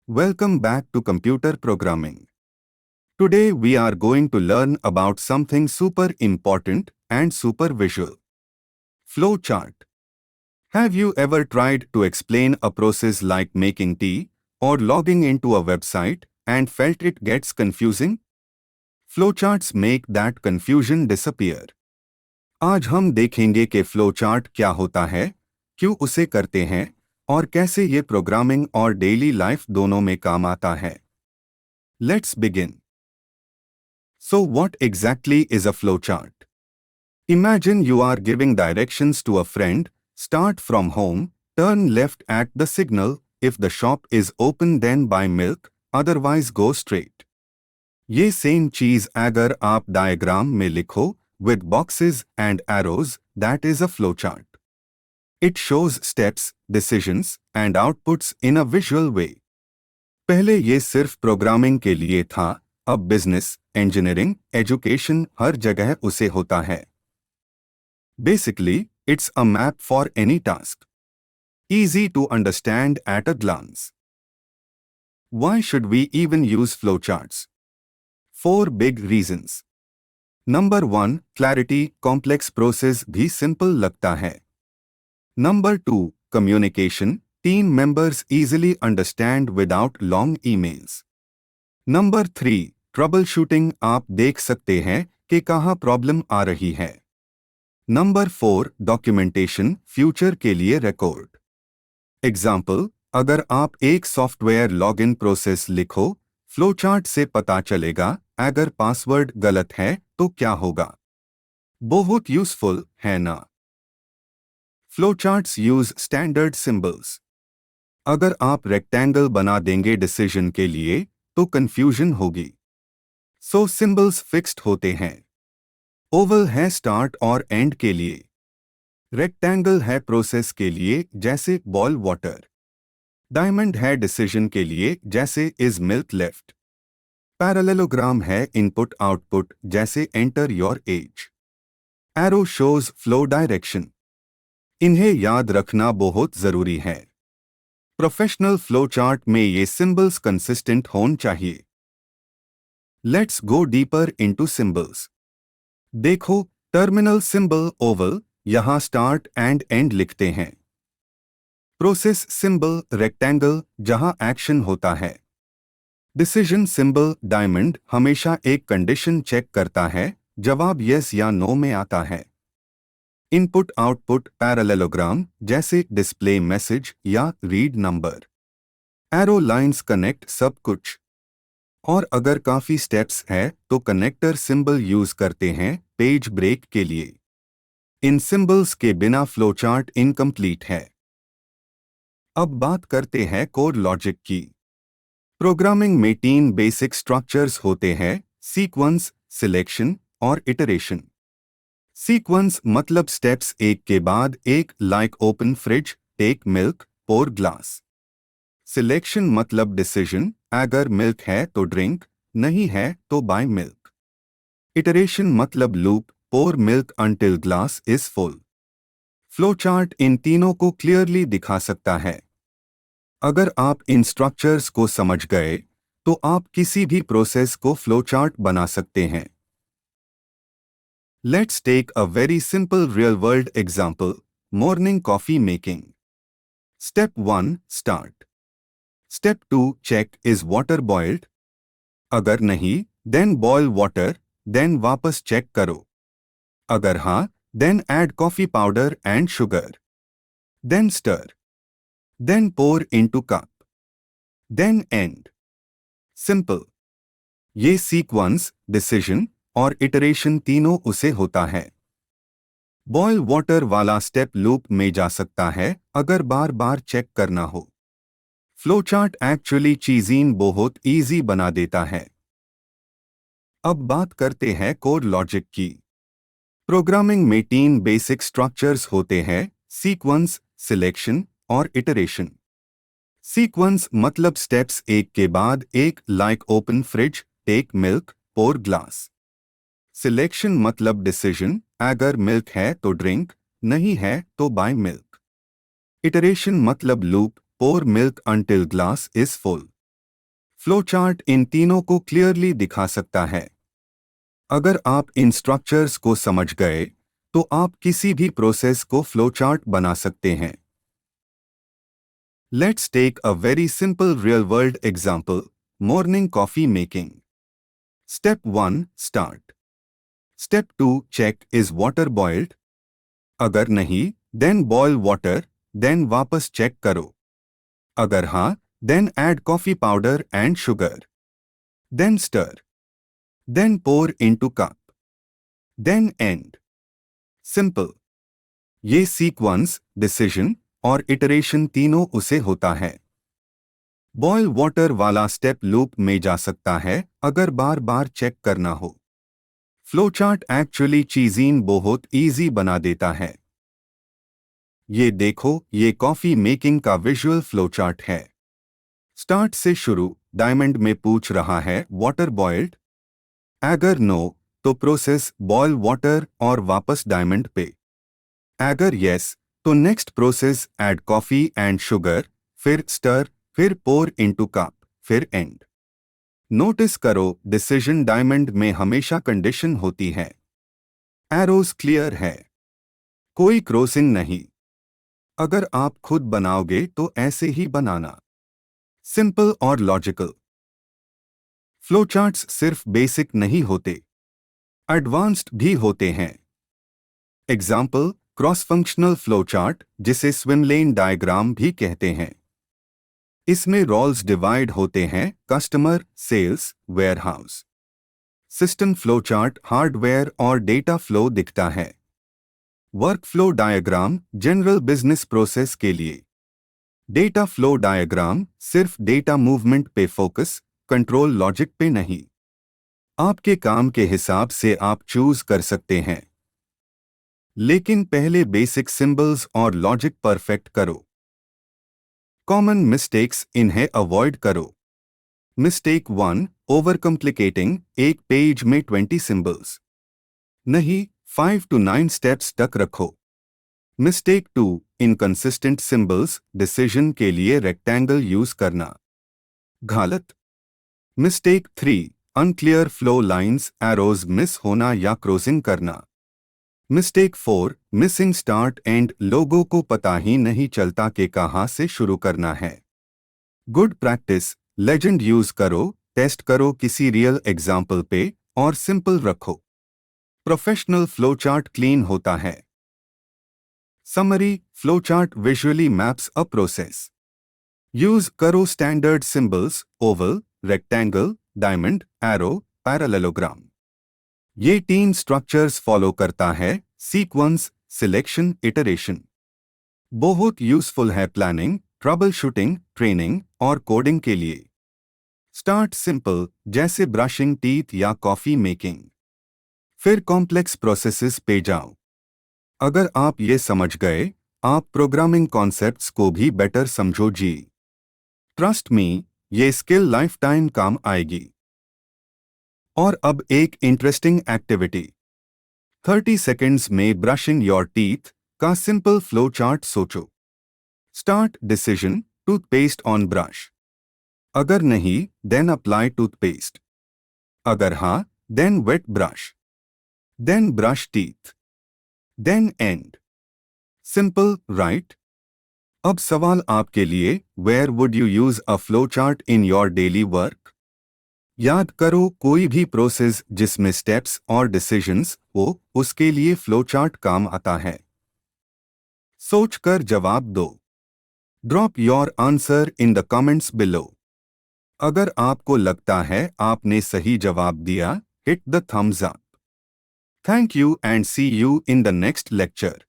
Welcome back to computer programming. Today we are going to learn about something super important and super visual. Flowchart. Have you ever tried to explain a process like making tea or logging into a website and felt it gets confusing? Flowcharts make that confusion disappear. आज हम देखेंगे कि flowchart क्या होता है, क्यों उसे करते हैं और कैसे ये प्रोग्रामिंग और डेली लाइफ दोनों में काम आता है. Let's begin. So what exactly is a flowchart? Imagine you are giving directions to a friend: start from home, turn left at the signal, if the shop is open then buy milk, otherwise go straight. ये same चीज अगर आप diagram में लिखो with boxes and arrows, that is a flowchart. It shows steps, decisions and outputs in a visual way. पहले ये सिर्फ programming के लिए था, अब बिजनेस, इंजीनियरिंग, एजुकेशन हर जगह उसे होता है. Basically, it's a map for any task. Easy to understand at a glance. Why should we even use flowcharts? 4 big reasons. Number 1, clarity, complex process भी simple लगता है. Number 2, communication, team members easily understand without long emails. Number 3, troubleshooting, आप देख सकते हैं कि कहाँ problem आ रही है. नंबर 4, डॉक्यूमेंटेशन, फ्यूचर के लिए रिकॉर्ड. एग्जाम्पल, अगर आप एक सॉफ्टवेयर लॉगिन प्रोसेस लिखो, फ्लोचार्ट से पता चलेगा अगर पासवर्ड गलत है तो क्या होगा. बहुत यूजफुल है ना. फ्लोचार्ट्स यूज स्टैंडर्ड सिंबल्स. अगर आप रेक्टेंगल बना देंगे डिसीजन के लिए तो कंफ्यूजन होगी, सो सिंबल्स फिक्स्ड होते हैं. ओवल है स्टार्ट और एंड के लिए. रेक्टेंगल है प्रोसेस के लिए जैसे बॉil वाटर. डायमंड है डिसीजन के लिए जैसे इज मिल्क लेफ्ट. पैरेललोग्राम है इनपुट आउटपुट जैसे enter your age. Arrow shows flow direction. इन्हें याद रखना बहुत जरूरी है. प्रोफेशनल फ्लो चार्ट में ये सिंबल्स कंसिस्टेंट होने चाहिए. Let's go deeper into symbols. देखो, टर्मिनल सिंबल ओवल, यहां स्टार्ट एंड एंड लिखते हैं. प्रोसेस सिंबल रेक्टेंगल, जहां एक्शन होता है. डिसीजन सिंबल डायमंड, हमेशा एक कंडीशन चेक करता है, जवाब यस या नो में आता है. इनपुट आउटपुट पैरेललोग्राम, जैसे डिस्प्ले मैसेज या read number. Arrow lines connect सब कुछ. और अगर काफी स्टेप्स है तो कनेक्टर सिंबल यूज करते हैं पेज ब्रेक के लिए. इन सिंबल्स के बिना फ्लोचार्ट इनकम्प्लीट है. अब बात करते हैं कोड लॉजिक की. प्रोग्रामिंग में 3 बेसिक स्ट्रक्चर्स होते हैं: सीक्वेंस, सिलेक्शन और इटरेशन. सीक्वेंस मतलब स्टेप्स एक के बाद एक, like open fridge, take milk, pour glass. Selection मतलब डिसीजन, अगर मिल्क है तो ड्रिंक, नहीं है तो बाय मिल्क. इटरेशन मतलब loop, pour milk until glass is full. Flowchart इन तीनों को क्लियरली दिखा सकता है. अगर आप इन स्ट्रक्चर्स को समझ गए तो आप किसी भी प्रोसेस को फ्लोचार्ट बना सकते हैं. Let's take a very simple real world example: morning coffee making. Step 1, start. Step 2, check is water boiled. अगर नहीं, देन बॉयल वाटर, देन वापस चेक करो. अगर हाँ, then add coffee powder and sugar. Then stir. Then pour into cup. Then end. Simple. ये sequence, decision और iteration तीनों उसे होता है. बॉयल वाटर वाला स्टेप लूप में जा सकता है अगर बार बार चेक करना हो. फ्लोचार्ट एक्चुअली चीज़ीन बहुत इजी बना देता है. अब बात करते हैं कोड लॉजिक की. प्रोग्रामिंग में 3 बेसिक स्ट्रक्चर्स होते हैं: सीक्वेंस, सिलेक्शन और इटरेशन. सीक्वेंस मतलब स्टेप्स एक के बाद एक, like open fridge, take milk, pour glass. Selection मतलब डिसीजन, अगर मिल्क है तो ड्रिंक, नहीं है तो बाय मिल्क. इटरेशन मतलब loop, pour milk until glass is full. Flow chart इन तीनों को क्लियरली दिखा सकता है। अगर आप इन स्ट्रक्चर्स को समझ गए तो आप किसी भी प्रोसेस को फ्लो चार्ट बना सकते हैं। Let's take a very simple real world example, morning coffee making. Step 1 start. Step 2 check is water boiled. अगर नहीं देन बॉयल वाटर, देन वापस चेक करो। अगर हाँ then add coffee powder and sugar, then stir, then pour into cup, then end. Simple. ये sequence, decision और iteration तीनों उसे होता है। बॉयल वाटर वाला स्टेप लूप में जा सकता है अगर बार बार चेक करना हो। फ्लोचार्ट एक्चुअली चीज़ीन बहुत इजी बना देता है। ये देखो, ये कॉफी मेकिंग का विजुअल फ्लोचार्ट है। स्टार्ट से शुरू, डायमंड में पूछ रहा है वाटर बॉइल्ड। अगर नो तो प्रोसेस बॉयल वाटर और वापस डायमंड पे। अगर यस तो next process add coffee and sugar, फिर स्टर, फिर पोर इनटू कप, फिर एंड। नोटिस करो डिसीजन डायमंड में हमेशा कंडीशन होती है। एरोज क्लियर है, कोई क्रॉसिंग नहीं। अगर आप खुद बनाओगे तो ऐसे ही बनाना। सिंपल और लॉजिकल। फ्लोचार्ट्स सिर्फ बेसिक नहीं होते, एडवांस्ड भी होते हैं। एग्जाम्पल, क्रॉस फंक्शनल फ्लोचार्ट, जिसे स्विम लेन डायग्राम भी कहते हैं। इसमें रोल्स डिवाइड होते हैं, customer, sales, warehouse. System flowchart hardware और डेटा फ्लो दिखता है। Work flow diagram general business process के लिए। डेटा फ्लो डायग्राम सिर्फ डेटा मूवमेंट पे फोकस, कंट्रोल लॉजिक पे नहीं। आपके काम के हिसाब से आप चूज कर सकते हैं, लेकिन पहले बेसिक सिंबल्स और लॉजिक परफेक्ट करो। कॉमन मिस्टेक्स, इन्हें अवॉइड करो। मिस्टेक 1, ओवर कॉम्प्लिकेटिंग, एक पेज में 20 सिंबल्स नहीं, 5 to 9 स्टेप्स तक रखो। मिस्टेक 2, इनकंसिस्टेंट सिंबल्स, डिसीजन के लिए रेक्टेंगल यूज करना गलत। Mistake 3, unclear flow lines, arrows miss होना या क्रॉसिंग करना। मिस्टेक 4, मिसिंग स्टार्ट एंड, लोगों को पता ही नहीं चलता कि कहाँ से शुरू करना है। गुड प्रैक्टिस, लेजेंड यूज करो, टेस्ट करो किसी रियल एग्जाम्पल पे और सिंपल रखो। प्रोफेशनल फ्लोचार्ट क्लीन होता है। Summary, flowchart visually maps a process. Use करो standard symbols, oval, rectangle, diamond, arrow, parallelogram. ये 3 स्ट्रक्चर्स फॉलो करता है, सीक्वेंस, सिलेक्शन, इटरेशन। बहुत यूजफुल है प्लानिंग, ट्रबल शूटिंग, ट्रेनिंग और कोडिंग के लिए। स्टार्ट सिंपल, जैसे ब्रशिंग टीथ या कॉफी मेकिंग। फिर कॉम्प्लेक्स प्रोसेसेस पे जाओ। अगर आप ये समझ गए, आप प्रोग्रामिंग कॉन्सेप्ट्स को भी बेटर समझो जी। ट्रस्ट मी, ये स्किल लाइफ टाइम काम आएगी। और अब एक इंटरेस्टिंग एक्टिविटी। 30 सेकेंड्स में ब्रशिंग योर टीथ का सिंपल फ्लो चार्ट सोचो। Start, decision, toothpaste on brush. अगर नहीं देन अप्लाई टूथपेस्ट। अगर हाँ then wet brush, then brush teeth, then end. Simple, right? अब सवाल आपके लिए, where would you use a flow chart in your daily work? याद करो, कोई भी प्रोसेस जिसमें स्टेप्स और डिसीजंस हो, उसके लिए फ्लो चार्ट काम आता है। सोचकर जवाब दो। Drop your answer in the comments below. अगर आपको लगता है आपने सही जवाब दिया, hit the thumbs up. Thank you and see you in the next lecture.